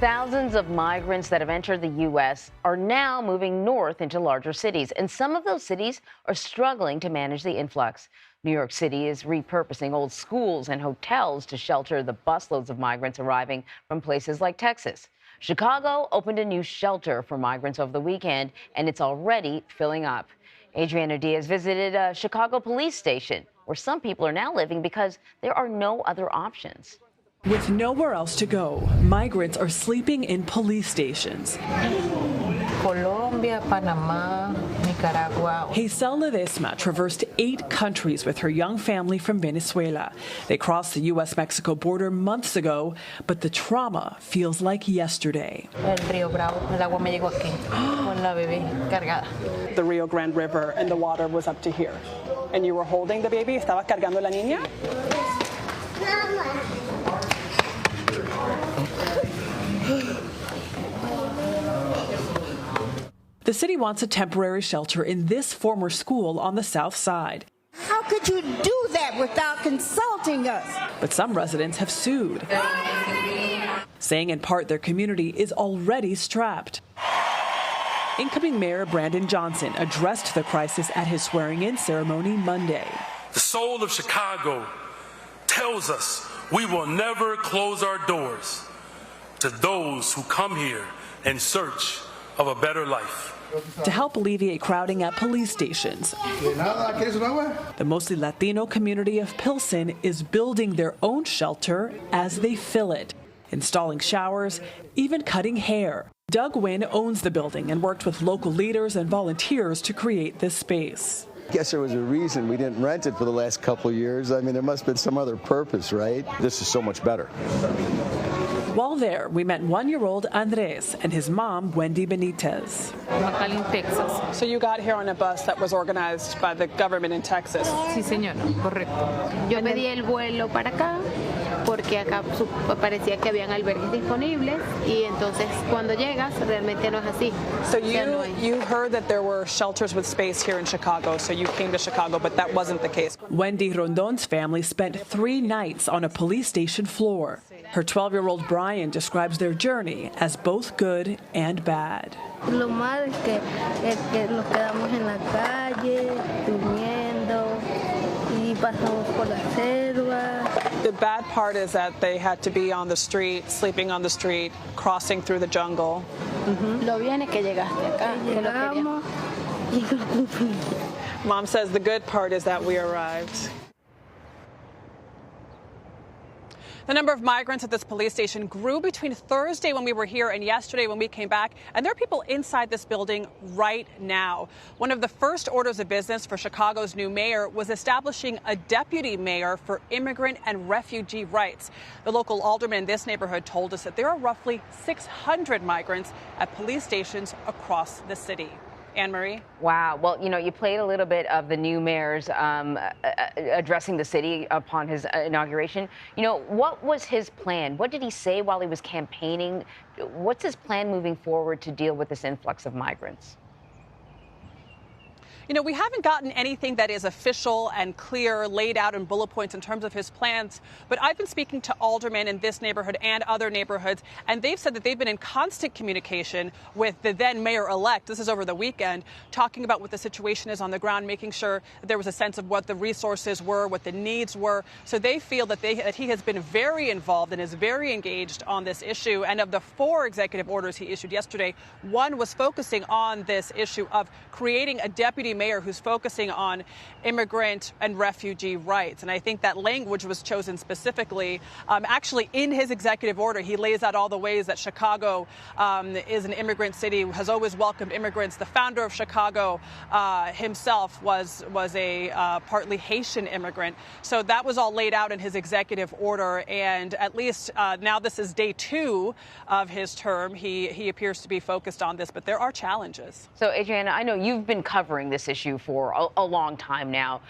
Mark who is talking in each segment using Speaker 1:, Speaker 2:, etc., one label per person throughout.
Speaker 1: Thousands of migrants that have entered the U.S. are now moving north into larger cities, and some of those cities are struggling to manage the influx. New York City is repurposing old schools and hotels to shelter the busloads of migrants arriving from places like Texas. Chicago opened a new shelter for migrants over the weekend, and it's already filling up. Adriana Diaz visited a Chicago police station where some people are now living because there are no other options.
Speaker 2: With nowhere else to go, migrants are sleeping in police stations.
Speaker 3: Colombia, Panama, Nicaragua.
Speaker 2: Giselle Ledesma traversed 8 countries with her young family from Venezuela. They crossed the U.S.-Mexico border months ago, but the trauma feels like yesterday.
Speaker 3: El Río Bravo, el agua me llegó aquí, con la bebé cargada.
Speaker 4: The Rio Grande River and the water was up to here. And you were holding the baby? ¿Estaba cargando la niña?
Speaker 2: The city wants a temporary shelter in this former school on the south side.
Speaker 5: How could you do that without consulting us?
Speaker 2: But some residents have sued, saying in part their community is already strapped. Incoming Mayor Brandon Johnson addressed the crisis at his swearing-in ceremony Monday.
Speaker 6: The soul of Chicago tells us we will never close our doors to those who come here in search of a better life.
Speaker 2: To help alleviate crowding at police stations, the mostly Latino community of Pilsen is building their own shelter as they fill it, installing showers, even cutting hair. Doug Wynn owns the building and worked with local leaders and volunteers to create this space.
Speaker 7: I guess there was a reason we didn't rent it for the last couple of years. I mean, there must have been some other purpose, right? This is so much better.
Speaker 2: While there, we met 1-year-old Andres and his mom, Wendy Benitez.
Speaker 3: Texas.
Speaker 4: So you got here on a bus that was organized by the government in Texas?
Speaker 3: Sí, señora, correcto. Yo pedí el vuelo para acá porque acá parecía que habían albergues disponibles y entonces cuando llegas realmente no es así.
Speaker 4: So you heard that there were shelters with space here in Chicago, so you came to Chicago, but that wasn't the case.
Speaker 2: Wendy Rondon's family spent 3 nights on a police station floor. Her 12-year-old Brian describes their journey as both good and bad.
Speaker 8: Lo malo es que nos quedamos en la calle, durmiendo, y pasamos por la selva.
Speaker 4: The bad part is that they had to be on the street, sleeping on the street, crossing through the jungle.
Speaker 3: Lo bien es que llegaste acá.
Speaker 8: Llegamos y nos confundimos.
Speaker 4: Mom says the good part is that we arrived. The number of migrants at this police station grew between Thursday when we were here and yesterday when we came back. And there are people inside this building right now. One of the first orders of business for Chicago's new mayor was establishing a deputy mayor for immigrant and refugee rights. The local alderman in this neighborhood told us that there are roughly 600 migrants at police stations across the city. Anne-Marie?
Speaker 1: Wow. Well, you played a little bit of the new mayor's addressing the city upon his inauguration. What was his plan? What did he say while he was campaigning? What's his plan moving forward to deal with this influx of migrants?
Speaker 4: We haven't gotten anything that is official and clear, laid out in bullet points in terms of his plans. But I've been speaking to aldermen in this neighborhood and other neighborhoods, and they've said that they've been in constant communication with the then mayor-elect. This is over the weekend, talking about what the situation is on the ground, making sure that there was a sense of what the resources were, what the needs were. So they feel that he has been very involved and is very engaged on this issue. And of the 4 executive orders he issued yesterday, one was focusing on this issue of creating a deputy mayor who's focusing on immigrant and refugee rights. And I think that language was chosen specifically. Actually, in his executive order, he lays out all the ways that Chicago is an immigrant city, has always welcomed immigrants. The founder of Chicago himself was a partly Haitian immigrant. So that was all laid out in his executive order. And at least now this is day 2 of his term. He appears to be focused on this, but there are challenges.
Speaker 1: So, Adriana, I know you've been covering this issue for a long time now.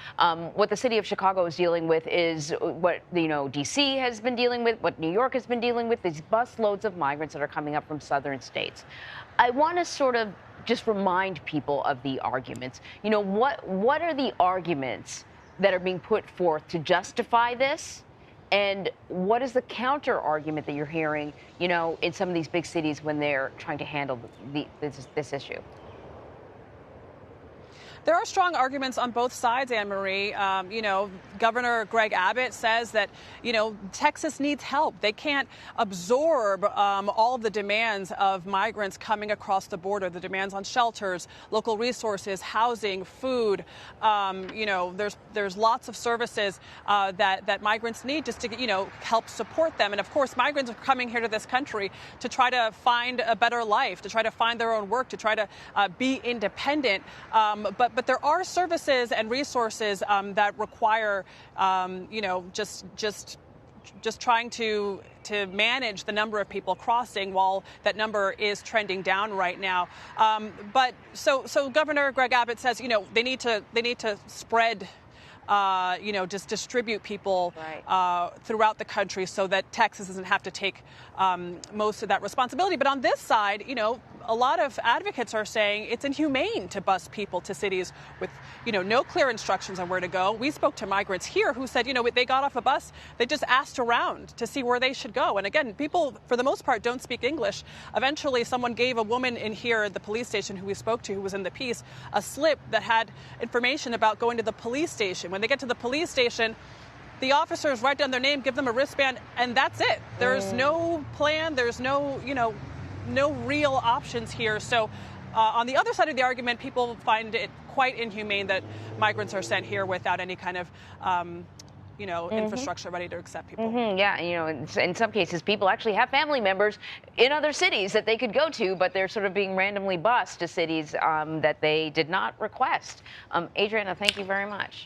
Speaker 1: What the city of Chicago is dealing with is what D.C. has been dealing with, what New York has been dealing with, these busloads of migrants that are coming up from southern states. I want to sort of just remind people of the arguments. What are the arguments that are being put forth to justify this? And what is the counter argument that you're hearing, you know, in some of these big cities when they're trying to handle this issue?
Speaker 4: There are strong arguments on both sides, Anne-Marie. You know, Governor Greg Abbott says that, you know, Texas needs help. They can't absorb all of the demands of migrants coming across the border, the demands on shelters, local resources, housing, food. You know, there's lots of services that migrants need just to, you know, help support them. And of course, migrants are coming here to this country to try to find a better life, to try to find their own work, to try to be independent. But there are services and resources that require, you know, just trying to manage the number of people crossing while that number is trending down right now. But so Governor Greg Abbott says, you know, they need to spread. You know, just distribute people throughout the country so that Texas doesn't have to take most of that responsibility. But on this side, you know, a lot of advocates are saying it's inhumane to bus people to cities with, you know, no clear instructions on where to go. We spoke to migrants here who said, you know, they got off a bus, they just asked around to see where they should go. And again, people, for the most part, don't speak English. Eventually, someone gave a woman in here at the police station who we spoke to, who was in the piece, a slip that had information about going to the police station. When they get to the police station, the officers write down their name, give them a wristband, and that's it. There's no plan. There's no, you know, no real options here. So on the other side of the argument, people find it quite inhumane that migrants are sent here without any kind of, you know, infrastructure ready to accept people.
Speaker 1: Yeah, you know, in some cases, people actually have family members in other cities that they could go to, but they're sort of being randomly bused to cities that they did not request. Adriana, thank you very much.